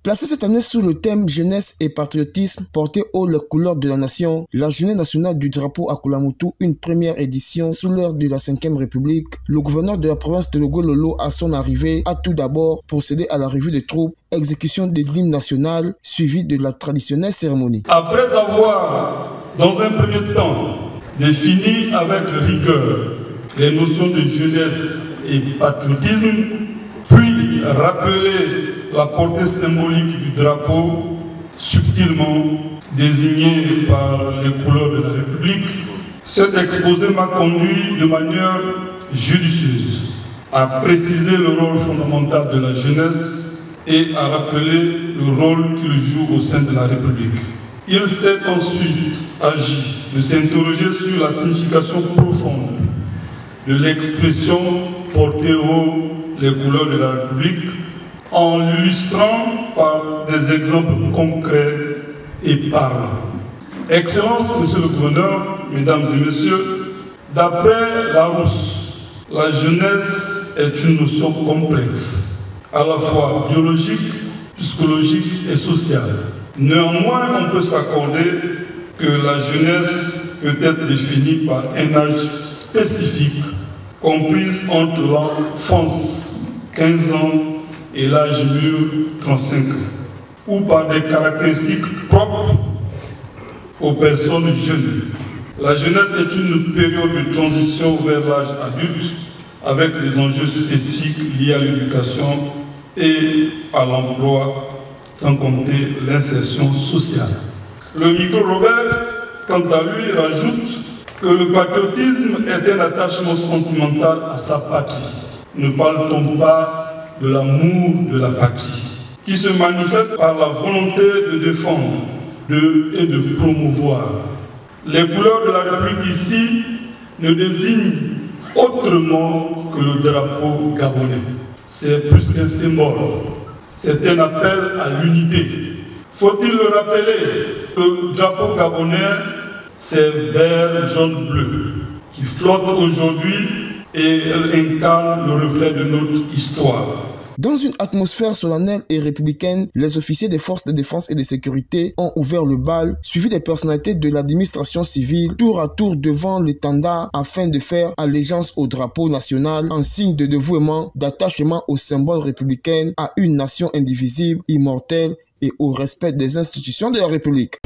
Placée cette année sous le thème jeunesse et patriotisme, porté haut les couleurs de la nation, la journée nationale du drapeau à Koulamoutou, une première édition sous l'ère de la 5e République, le gouverneur de la province de Logololo à son arrivée a tout d'abord procédé à la revue des troupes, exécution de l'hymne national suivi de la traditionnelle cérémonie. Après avoir, dans un premier temps, défini avec rigueur les notions de jeunesse et patriotisme, puis rappeler la portée symbolique du drapeau, subtilement désigné par les couleurs de la République, cet exposé m'a conduit de manière judicieuse à préciser le rôle fondamental de la jeunesse et à rappeler le rôle qu'il joue au sein de la République. Il s'est ensuite agi de s'interroger sur la signification profonde de l'expression portée haut les couleurs de la République en l'illustrant par des exemples concrets et parlants. Excellence, Monsieur le Gouverneur, Mesdames et Messieurs, d'après Larousse, la jeunesse est une notion complexe, à la fois biologique, psychologique et sociale. Néanmoins, on peut s'accorder que la jeunesse peut être définie par un âge spécifique, comprise entre l'enfance, 15 ans, et l'âge mûr, 35 ans, ou par des caractéristiques propres aux personnes jeunes. La jeunesse est une période de transition vers l'âge adulte, avec des enjeux spécifiques liés à l'éducation et à l'emploi, sans compter l'insertion sociale. Le micro-Robert, quant à lui, rajoute que le patriotisme est un attachement sentimental à sa patrie. Ne parle-t-on pas de l'amour de la patrie, qui se manifeste par la volonté de défendre et de promouvoir. Les couleurs de la République ici ne désignent autrement que le drapeau gabonais. C'est plus qu'un symbole, c'est un appel à l'unité. Faut-il le rappeler, le drapeau gabonais, c'est vert, jaune, bleu, qui flotte aujourd'hui et incarne le reflet de notre histoire. Dans une atmosphère solennelle et républicaine, les officiers des forces de défense et de sécurité ont ouvert le bal, suivi des personnalités de l'administration civile, tour à tour devant l'étendard afin de faire allégeance au drapeau national en signe de dévouement, d'attachement au symbole républicain, à une nation indivisible, immortelle et au respect des institutions de la République.